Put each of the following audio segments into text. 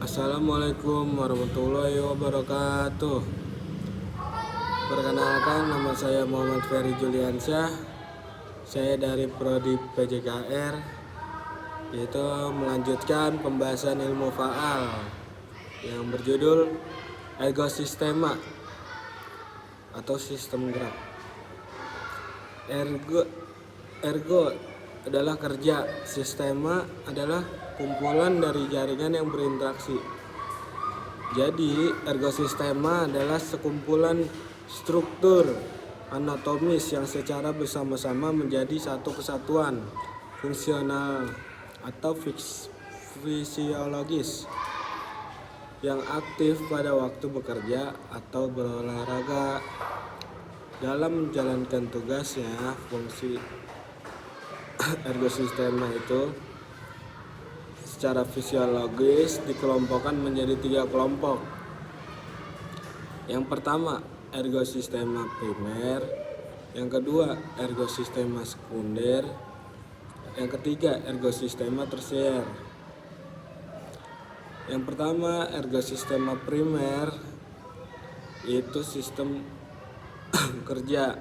Assalamualaikum warahmatullahi wabarakatuh. Perkenalkan, nama saya Muhammad Ferry Juliansyah. Saya dari Prodi PJKR, yaitu melanjutkan pembahasan ilmu faal yang berjudul ergosistema atau sistem gerak. Ergo adalah kerja, sistema adalah kumpulan dari jaringan yang berinteraksi. Jadi, ergosistema adalah sekumpulan struktur anatomis yang secara bersama-sama menjadi satu kesatuan fungsional atau fisiologis yang aktif pada waktu bekerja atau berolahraga. Dalam menjalankan tugasnya, fungsi ergosistema itu secara fisiologis dikelompokkan menjadi 3 kelompok. Yang pertama, ergosistema primer. Yang kedua, ergosistema sekunder. Yang ketiga, ergosistema tersier. Yang pertama, ergosistema primer, yaitu sistem kerja.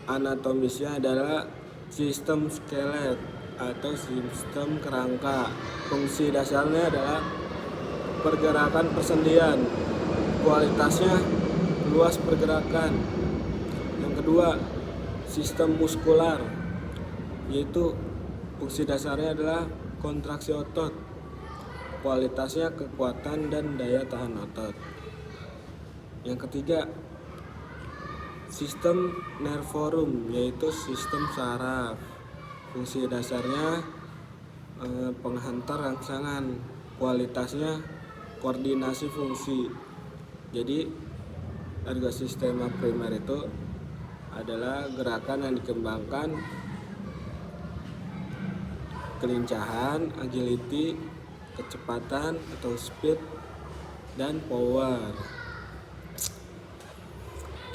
Anatomisnya adalah sistem skelet atau sistem kerangka. Fungsi dasarnya adalah pergerakan persendian. Kualitasnya luas pergerakan. Yang kedua, sistem muskular, yaitu fungsi dasarnya adalah kontraksi otot. Kualitasnya kekuatan dan daya tahan otot. Yang ketiga, sistem nervorum, yaitu sistem saraf. Fungsi dasarnya penghantar rangsangan. Kualitasnya koordinasi fungsi. Jadi ergosistema primer itu adalah gerakan yang dikembangkan kelincahan, agility, kecepatan atau speed, dan power.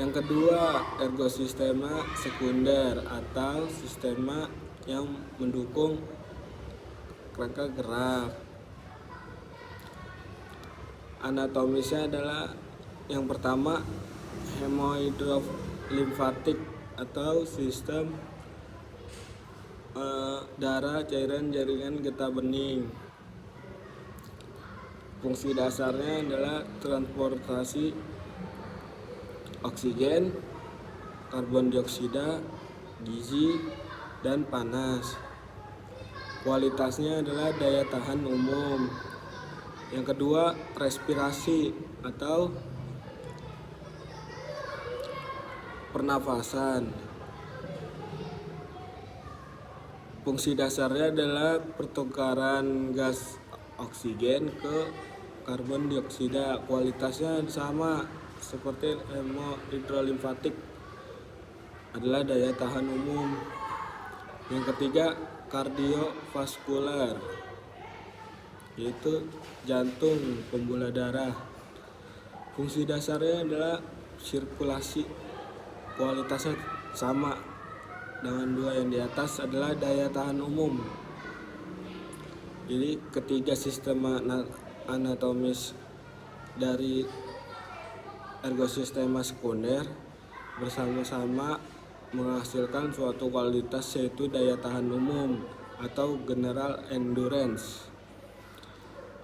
Yang kedua, ergosistema sekunder atau sistema yang mendukung kerangka gerak. Anatomisnya adalah yang pertama, hemodinamik atau sistem darah cairan jaringan getah bening. Fungsi dasarnya adalah transportasi oksigen, karbon dioksida, gizi, dan panas. Kualitasnya adalah daya tahan umum. Yang kedua, respirasi atau pernafasan. Fungsi dasarnya adalah pertukaran gas oksigen ke karbon dioksida. Kualitasnya sama seperti hemodinamik, adalah daya tahan umum. Yang ketiga, kardiovaskular, yaitu jantung, pembuluh darah. Fungsi dasarnya adalah sirkulasi. Kualitasnya sama dengan dua yang di atas, adalah daya tahan umum. Jadi ketiga sistem anatomis dari ergosistema sekunder bersama-sama menghasilkan suatu kualitas, yaitu daya tahan umum atau general endurance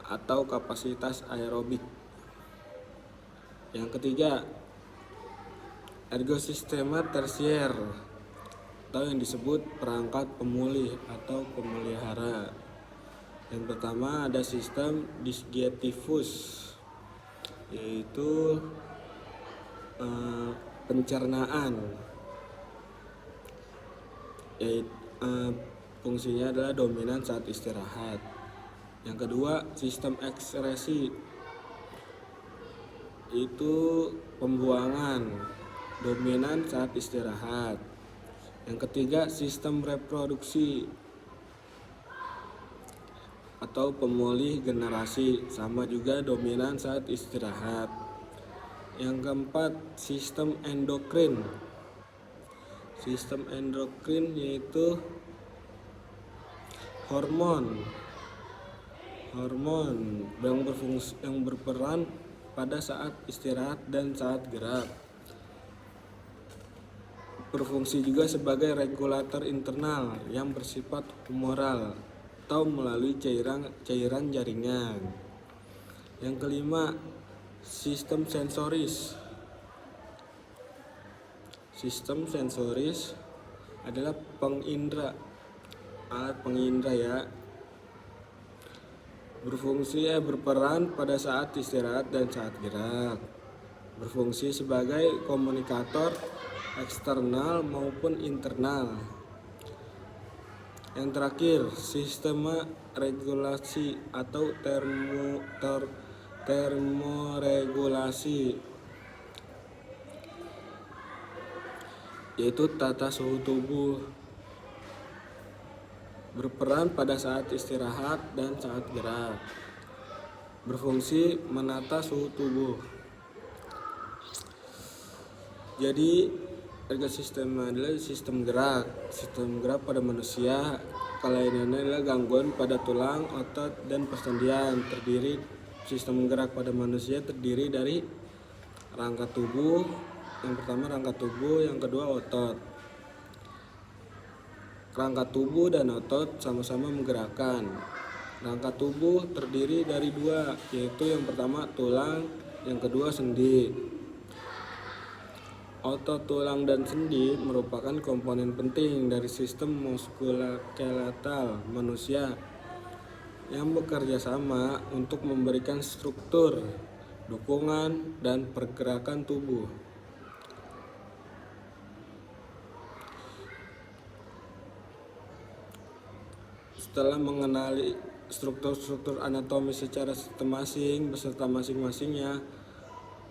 atau kapasitas aerobik. Yang ketiga, ergosistema tersier atau yang disebut perangkat pemulih atau pemelihara. Yang pertama ada sistem digestivus, yaitu pencernaan, yaitu fungsinya adalah dominan saat istirahat. Yang kedua, sistem ekskresi, itu pembuangan, dominan saat istirahat. Yang ketiga, sistem reproduksi atau pemulih generasi, sama juga dominan saat istirahat. Yang keempat, sistem endokrin. Sistem endokrin yaitu hormon Hormon yang berperan pada saat istirahat dan saat gerak. Berfungsi juga sebagai regulator internal yang bersifat humoral atau melalui cairan jaringan. Yang kelima, sistem sensoris. Sistem sensoris adalah alat pengindra ya. Berperan pada saat istirahat dan saat gerak. Berfungsi sebagai komunikator eksternal maupun internal. Yang terakhir, sistem regulasi atau termoregulasi, yaitu tata suhu tubuh. Berperan pada saat istirahat dan saat gerak. Berfungsi menata suhu tubuh. Jadi ergosistem adalah sistem gerak pada manusia. Kelainannya adalah gangguan pada tulang, otot, dan persendian. Sistem gerak pada manusia terdiri dari rangka tubuh. Yang pertama rangka tubuh, yang kedua otot. Rangka tubuh dan otot sama-sama menggerakkan. Rangka tubuh terdiri dari dua, yaitu yang pertama tulang, yang kedua sendi. Otot, tulang, dan sendi merupakan komponen penting dari sistem muskuloskeletal manusia yang bekerja sama untuk memberikan struktur, dukungan, dan pergerakan tubuh. Setelah mengenali struktur-struktur anatomi secara sistematik beserta masing-masingnya,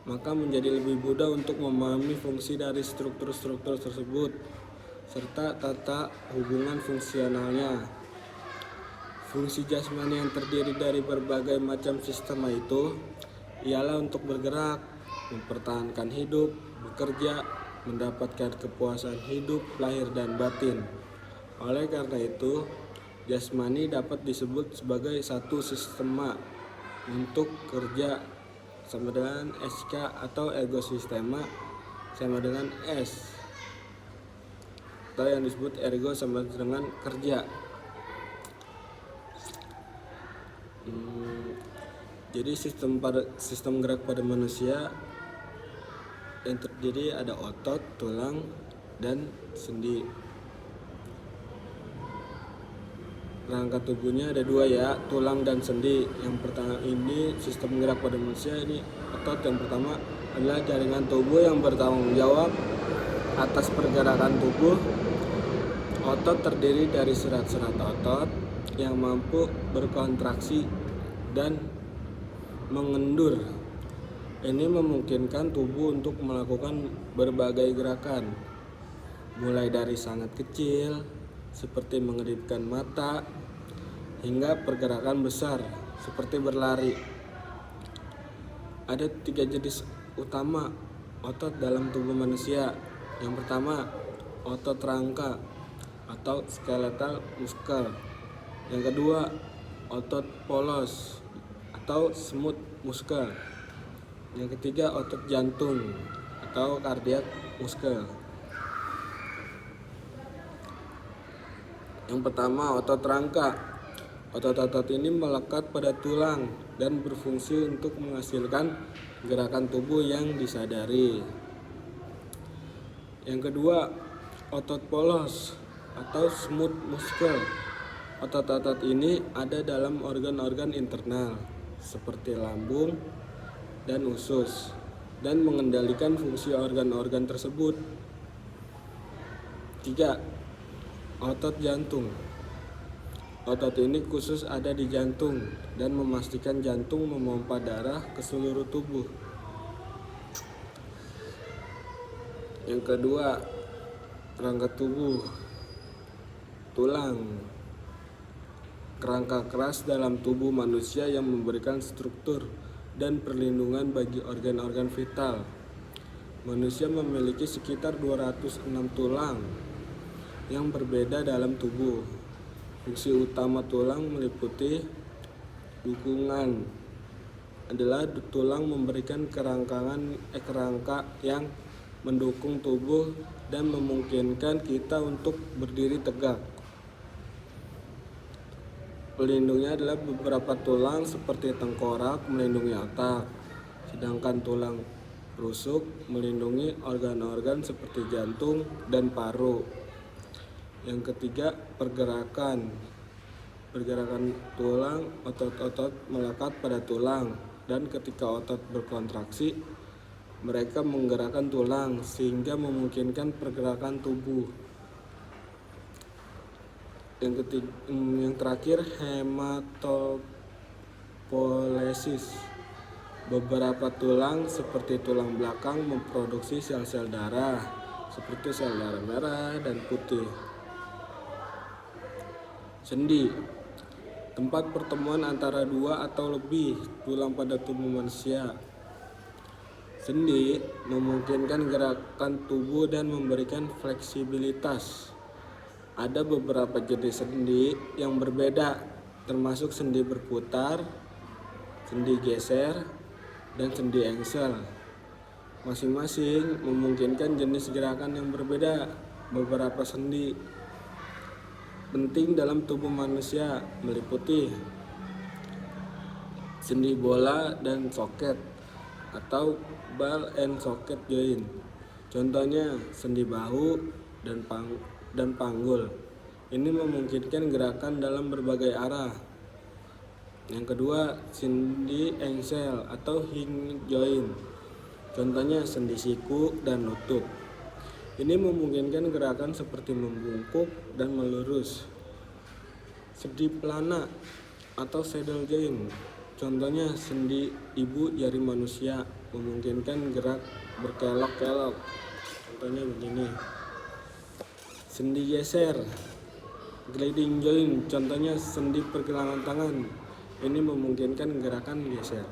maka menjadi lebih mudah untuk memahami fungsi dari struktur-struktur tersebut serta tata hubungan fungsionalnya. Fungsi jasmani yang terdiri dari berbagai macam sistema itu ialah untuk bergerak, mempertahankan hidup, bekerja, mendapatkan kepuasan hidup lahir dan batin. Oleh karena itu, jasmani dapat disebut sebagai satu sistema untuk kerja sama dengan SK atau ergosistema sama dengan S, atau yang disebut ergo sama dengan kerja. Jadi sistem gerak pada manusia yang terdiri ada otot, tulang, dan sendi. Rangka tubuhnya ada dua ya, tulang dan sendi. Yang pertama ini sistem gerak pada manusia ini otot. Yang pertama adalah jaringan tubuh yang bertanggung jawab atas pergerakan tubuh. Otot terdiri dari serat-serat otot yang mampu berkontraksi dan mengendur. Ini memungkinkan tubuh untuk melakukan berbagai gerakan, mulai dari sangat kecil seperti mengedipkan mata hingga pergerakan besar seperti berlari. Ada 3 jenis utama otot dalam tubuh manusia. Yang pertama, otot rangka atau skeletal muscle. Yang kedua, otot polos atau smooth muscle. Yang ketiga, otot jantung atau cardiac muscle. Yang pertama, otot rangka. Otot-otot ini melekat pada tulang dan berfungsi untuk menghasilkan gerakan tubuh yang disadari. Yang kedua, otot polos atau smooth muscle. Otot-otot ini ada dalam organ-organ internal seperti lambung dan usus dan mengendalikan fungsi organ-organ tersebut. 3. Otot jantung. Otot ini khusus ada di jantung dan memastikan jantung memompa darah ke seluruh tubuh. Yang kedua, rangka tubuh. Tulang. Kerangka keras dalam tubuh manusia yang memberikan struktur dan perlindungan bagi organ-organ vital. Manusia memiliki sekitar 206 tulang yang berbeda dalam tubuh. Fungsi utama tulang meliputi Dukungan adalah tulang memberikan kerangka yang mendukung tubuh dan memungkinkan kita untuk berdiri tegak. Pelindungnya adalah beberapa tulang seperti tengkorak melindungi otak, sedangkan tulang rusuk melindungi organ-organ seperti jantung dan paru. Yang ketiga, pergerakan tulang, otot-otot melekat pada tulang, dan ketika otot berkontraksi, mereka menggerakkan tulang sehingga memungkinkan pergerakan tubuh. Yang terakhir, hematopoiesis. Beberapa tulang seperti tulang belakang memproduksi sel-sel darah seperti sel darah merah dan putih. Sendi, tempat pertemuan antara dua atau lebih tulang pada tubuh manusia. Sendi memungkinkan gerakan tubuh dan memberikan fleksibilitas. Ada beberapa jenis sendi yang berbeda, termasuk sendi berputar, sendi geser, dan sendi engsel. Masing-masing memungkinkan jenis gerakan yang berbeda. Beberapa sendi penting dalam tubuh manusia meliputi sendi bola dan soket atau ball and socket joint. Contohnya sendi bahu dan panggul. Ini memungkinkan gerakan dalam berbagai arah. Yang kedua, sendi engsel atau hinge joint. Contohnya sendi siku dan lutut. Ini memungkinkan gerakan seperti membungkuk dan melurus. Sendi pelana atau saddle joint. Contohnya sendi ibu jari manusia, memungkinkan gerak berkelok-kelok. Contohnya begini. Sendi geser, gliding joint, contohnya sendi pergelangan tangan. Ini memungkinkan gerakan geser.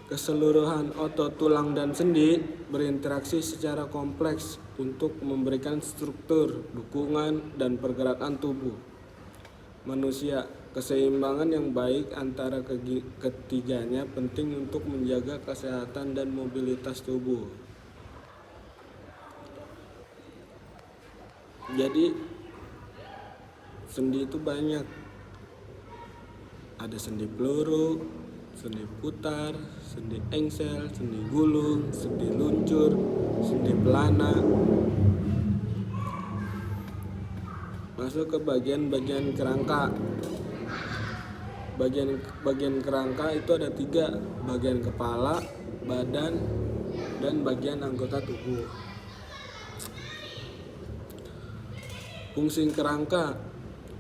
Keseluruhan otot, tulang, dan sendi berinteraksi secara kompleks untuk memberikan struktur, dukungan, dan pergerakan tubuh manusia. Keseimbangan yang baik antara ketiganya penting untuk menjaga kesehatan dan mobilitas tubuh. Jadi sendi itu banyak. Ada sendi peluru, sendi putar, sendi engsel, sendi gulung, sendi luncur, sendi pelana. Masuk ke bagian-bagian kerangka. Bagian kerangka itu ada 3, bagian kepala, badan, dan bagian anggota tubuh. Fungsi kerangka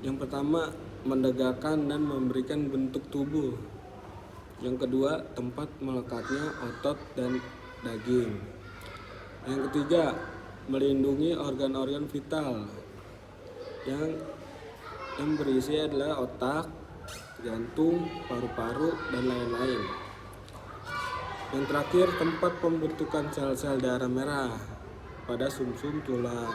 yang pertama, menegakkan dan memberikan bentuk tubuh. Yang kedua, tempat melekatnya otot dan daging. Yang ketiga, melindungi organ-organ vital yang berisi adalah otak, jantung, paru-paru, dan lain-lain. Yang terakhir, tempat pembentukan sel-sel darah merah pada sumsum tulang.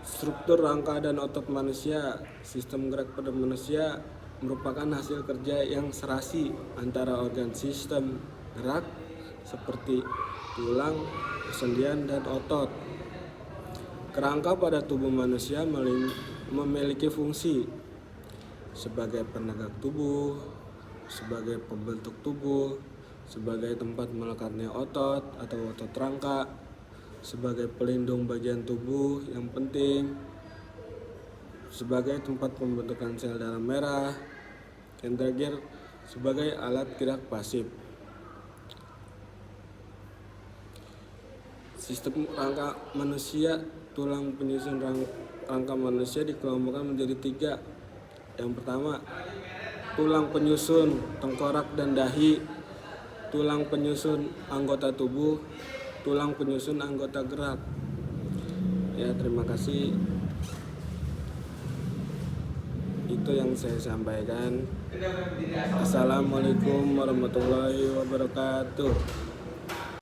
Struktur rangka dan otot manusia. Sistem gerak pada manusia merupakan hasil kerja yang serasi antara organ sistem gerak seperti tulang, persendian, dan otot. Kerangka pada tubuh manusia memiliki fungsi sebagai penegak tubuh, sebagai pembentuk tubuh, sebagai tempat melekatnya otot atau otot rangka, sebagai pelindung bagian tubuh yang penting, sebagai tempat pembentukan sel darah merah, yang terakhir sebagai alat gerak pasif. Sistem rangka manusia. Tulang penyusun rangka manusia dikelompokkan menjadi 3. Yang pertama, tulang penyusun tengkorak dan dahi, tulang penyusun anggota tubuh, tulang penyusun anggota gerak. Ya, terima kasih. Itu yang saya sampaikan. Assalamualaikum warahmatullahi wabarakatuh.